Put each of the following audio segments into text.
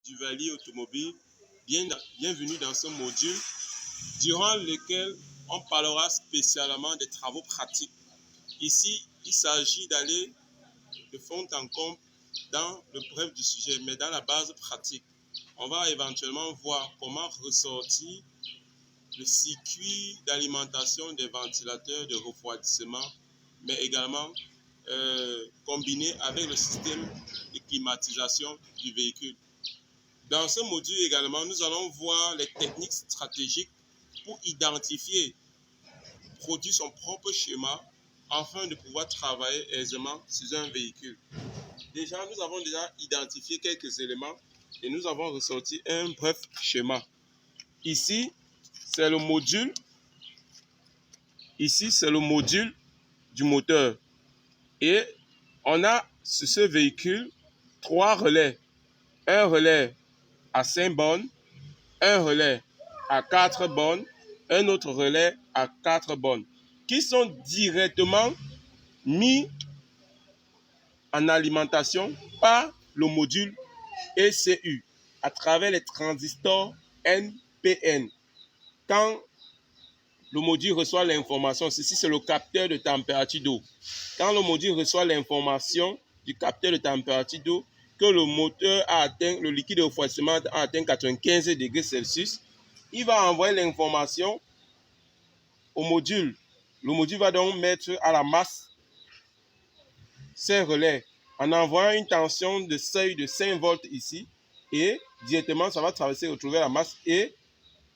Duvalier Automobile. Bienvenue dans ce module durant lequel on parlera spécialement des travaux pratiques. Ici, il s'agit d'aller de fond en comble dans le bref du sujet, mais dans la base pratique. On va éventuellement voir comment ressortir le circuit d'alimentation des ventilateurs de refroidissement, mais également combiné avec le système de climatisation du véhicule. Dans ce module également, nous allons voir les techniques stratégiques pour identifier, produire son propre schéma afin de pouvoir travailler aisément sur un véhicule. Nous avons déjà identifié quelques éléments et nous avons ressorti un bref schéma. Ici, c'est le module. Ici, c'est le module du moteur. Et on a sur ce véhicule 3 relais. Un relais à 5 bornes, un relais à 4 bornes, un autre relais à 4 bornes, qui sont directement mis en alimentation par le module ECU à travers les transistors NPN. Quand le module reçoit l'information, ceci c'est le capteur de température d'eau. Quand le module reçoit l'information du capteur de température d'eau que le moteur a atteint, le liquide de refroidissement a atteint 95 degrés Celsius, il va envoyer l'information au module. Le module va donc mettre à la masse ces relais en envoyant une tension de seuil de 5 volts ici et directement ça va traverser, retrouver la masse et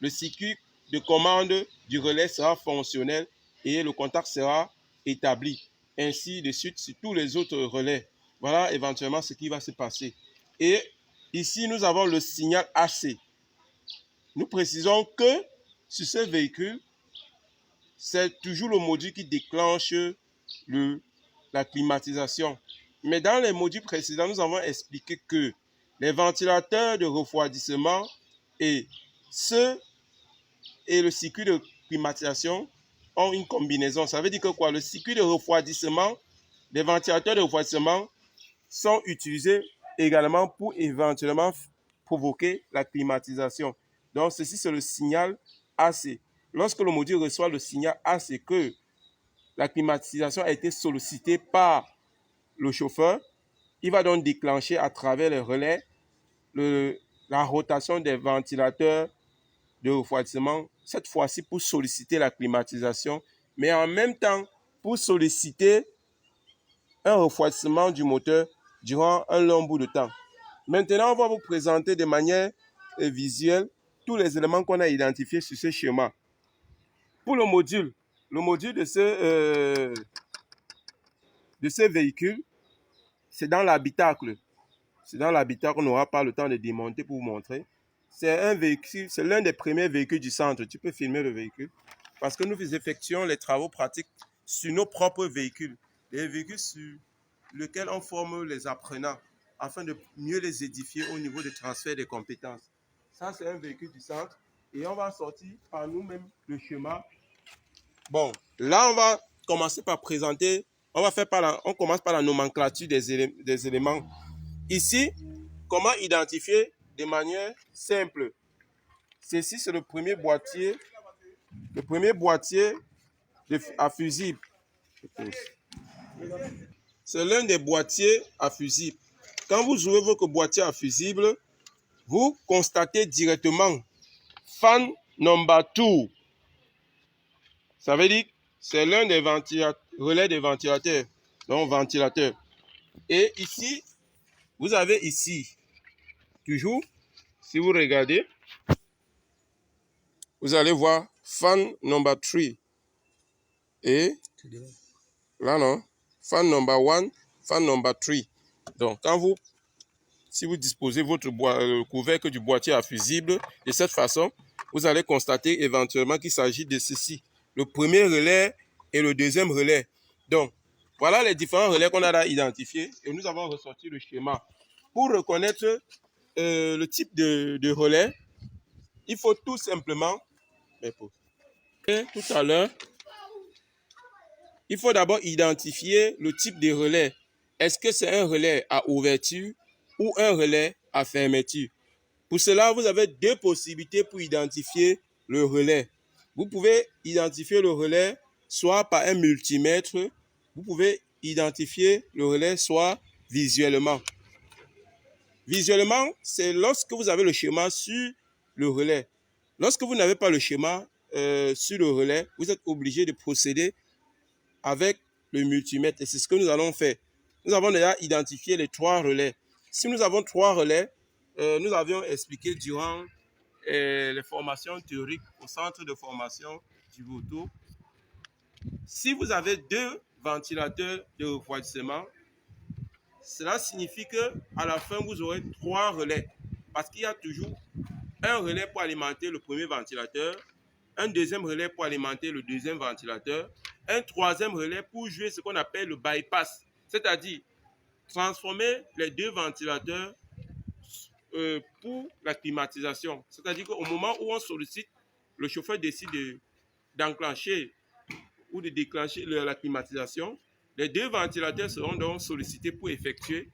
le circuit de commande du relais sera fonctionnel et le contact sera établi. Ainsi de suite sur tous les autres relais. Voilà éventuellement ce qui va se passer. Et ici, nous avons le signal AC. Nous précisons que sur ce véhicule, c'est toujours le module qui déclenche la climatisation. Mais dans les modules précédents, nous avons expliqué que les ventilateurs de refroidissement et le circuit de climatisation ont une combinaison. Ça veut dire que quoi? Le circuit de refroidissement, les ventilateurs de refroidissement sont utilisés également pour éventuellement provoquer la climatisation. Donc, ceci, c'est le signal AC. Lorsque le module reçoit le signal AC que la climatisation a été sollicitée par le chauffeur, il va donc déclencher à travers les relais la rotation des ventilateurs de refroidissement, cette fois-ci pour solliciter la climatisation, mais en même temps pour solliciter un refroidissement du moteur durant un long bout de temps. Maintenant, on va vous présenter de manière visuelle tous les éléments qu'on a identifiés sur ce schéma. Pour le module de ce véhicule, c'est dans l'habitacle. C'est dans l'habitacle, on n'aura pas le temps de démonter pour vous montrer. C'est un véhicule, c'est l'un des premiers véhicules du centre. Tu peux filmer le véhicule. Parce que nous effectuons les travaux pratiques sur nos propres véhicules. Les véhicules sur lesquels on forme les apprenants afin de mieux les édifier au niveau du transfert des compétences. Ça, c'est un véhicule du centre. Et on va sortir par nous-mêmes le schéma. Bon, là, on va commencer par présenter. On commence par la nomenclature des éléments. Ici, comment identifier de manière simple? Ceci, c'est le premier boîtier à fusible. C'est l'un des boîtiers à fusible. Quand vous ouvrez votre boîtier à fusible, vous constatez directement fan number 2. Ça veut dire que c'est l'un des relais des ventilateurs. Donc, ventilateur. Et ici, vous avez ici, toujours, si vous regardez, vous allez voir fan number 3. Et là, non, fan number 1, fan number 3. Donc, si vous disposez votre couvercle du boîtier à fusible de cette façon, vous allez constater éventuellement qu'il s'agit de ceci. Le premier relais et le deuxième relais. Donc, voilà les différents relais qu'on a identifiés et nous avons ressorti le schéma. Pour reconnaître le type de relais, il faut tout simplement, tout à l'heure, il faut d'abord identifier le type de relais. Est-ce que c'est un relais à ouverture ou un relais à fermeture? Pour cela, vous avez deux possibilités pour identifier le relais. Vous pouvez identifier le relais soit par un multimètre, vous pouvez identifier le relais soit visuellement. Visuellement, c'est lorsque vous avez le schéma sur le relais. Lorsque vous n'avez pas le schéma sur le relais, vous êtes obligé de procéder avec le multimètre. Et c'est ce que nous allons faire. Nous avons déjà identifié les trois relais. Si nous avons trois relais, nous avions expliqué durant les formations théoriques au centre de formation du Voto. Si vous avez deux ventilateurs de refroidissement, cela signifie qu'à la fin, vous aurez trois relais. Parce qu'il y a toujours un relais pour alimenter le premier ventilateur, un deuxième relais pour alimenter le deuxième ventilateur, un troisième relais pour jouer ce qu'on appelle le bypass, c'est-à-dire transformer les deux ventilateurs pour la climatisation. C'est-à-dire qu'au moment où on sollicite, le chauffeur décide d'enclencher ou de déclencher la climatisation, les deux ventilateurs seront donc sollicités pour effectuer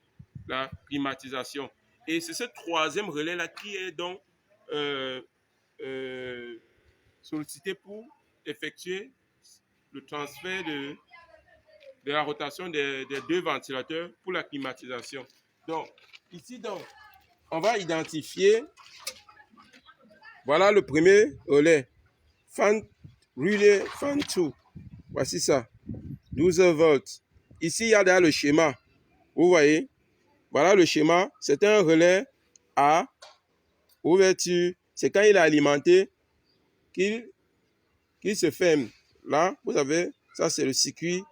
la climatisation. Et c'est ce troisième relais-là qui est donc sollicité pour effectuer le transfert de la rotation des deux ventilateurs pour la climatisation. Donc, ici, donc, on va identifier, voilà le premier relais, relais fan 2. Voici ça, 12 volts. Ici, il y a derrière le schéma. Vous voyez, voilà le schéma. C'est un relais à ouverture. C'est quand il est alimenté qu'il se ferme. Là, vous avez, ça c'est le circuit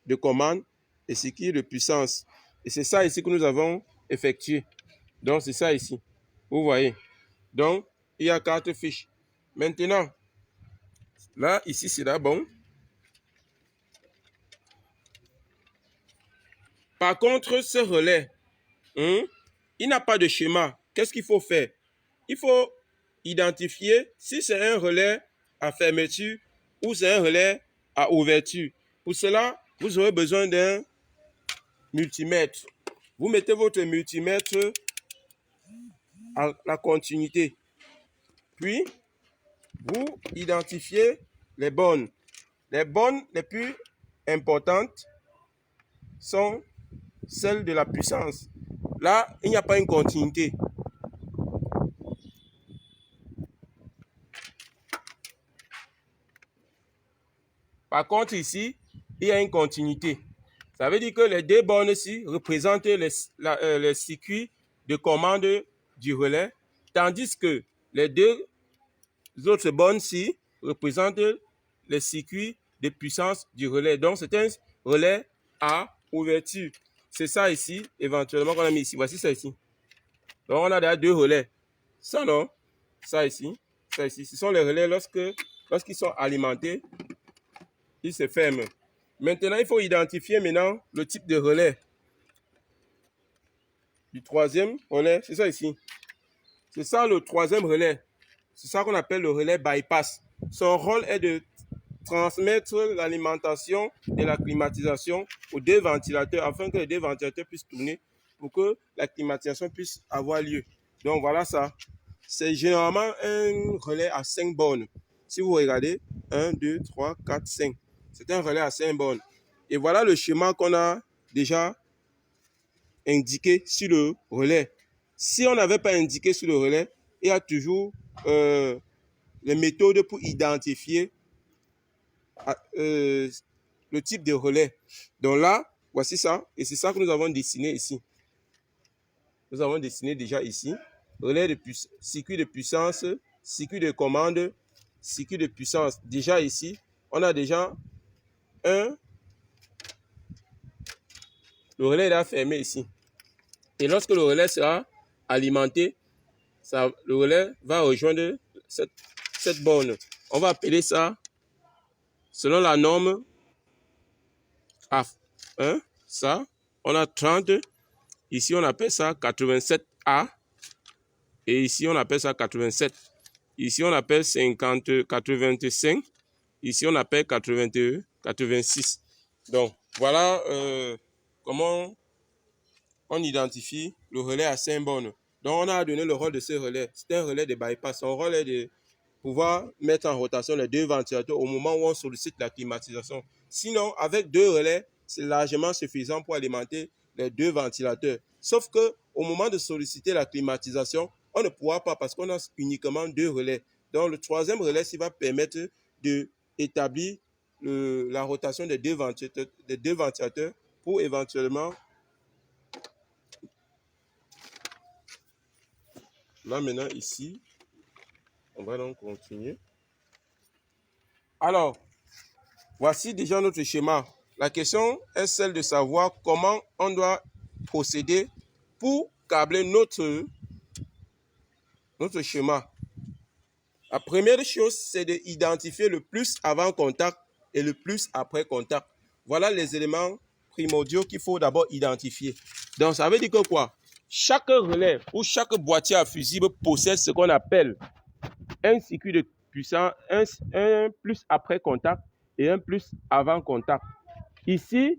de commande et circuit de puissance. Et c'est ça ici que nous avons effectué. Donc, c'est ça ici. Vous voyez. Donc, il y a 4 fiches. Maintenant, là, ici, c'est là, bon. Par contre, ce relais, il n'a pas de schéma. Qu'est-ce qu'il faut faire? Il faut identifier si c'est un relais à fermeture ou c'est un relais à ouverture. Pour cela, vous aurez besoin d'un multimètre. Vous mettez votre multimètre à la continuité. Puis, vous identifiez les bornes. Les bornes les plus importantes sont celles de la puissance. Là, il n'y a pas une continuité. Par contre, ici, il y a une continuité. Ça veut dire que les deux bornes-ci représentent les circuits de commande du relais, tandis que les deux autres bornes-ci représentent les circuits de puissance du relais. Donc, c'est un relais à ouverture. C'est ça ici, éventuellement, qu'on a mis ici. Voici ça ici. Donc, on a déjà deux relais. Ça, non? Ça ici. Ça ici. Ce sont les relais lorsqu'ils sont alimentés, ils se ferment. Maintenant, il faut identifier maintenant le type de relais. Du troisième relais, c'est ça ici. C'est ça le troisième relais. C'est ça qu'on appelle le relais bypass. Son rôle est de transmettre l'alimentation et la climatisation aux deux ventilateurs afin que les deux ventilateurs puissent tourner pour que la climatisation puisse avoir lieu. Donc voilà ça. C'est généralement un relais à 5 bornes. Si vous regardez, 1, 2, 3, 4, 5. C'est un relais à 5 bornes. Et voilà le schéma qu'on a déjà indiqué sur le relais. Si on n'avait pas indiqué sur le relais, il y a toujours les méthodes pour identifier le type de relais. Donc là, voici ça. Et c'est ça que nous avons dessiné ici. Nous avons dessiné déjà ici. Relais de circuit de puissance, circuit de commande, circuit de puissance. Déjà ici, on a déjà le relais est là fermé ici. Et lorsque le relais sera alimenté, le relais va rejoindre cette borne. On va appeler ça, selon la norme A1, ça, on a 30. Ici, on appelle ça 87A. Et ici, on appelle ça 87. Ici, on appelle 85. Ici, on appelle 86. Donc, voilà comment on identifie le relais à 5 bornes. Donc, on a donné le rôle de ce relais. C'est un relais de bypass. Son rôle est de pouvoir mettre en rotation les deux ventilateurs au moment où on sollicite la climatisation. Sinon, avec deux relais, c'est largement suffisant pour alimenter les deux ventilateurs. Sauf qu'au moment de solliciter la climatisation, on ne pourra pas parce qu'on a uniquement deux relais. Donc, le troisième relais, ça va permettre d'établir la rotation des deux ventilateurs pour éventuellement... Là, maintenant, ici, on va donc continuer. Alors, voici déjà notre schéma. La question est celle de savoir comment on doit procéder pour câbler notre schéma. La première chose, c'est d'identifier le plus avant contact et le plus après contact. Voilà les éléments primordiaux qu'il faut d'abord identifier. Donc, ça veut dire que quoi? Chaque relais ou chaque boîtier à fusible possède ce qu'on appelle un circuit de puissance, un plus après contact et un plus avant contact. Ici,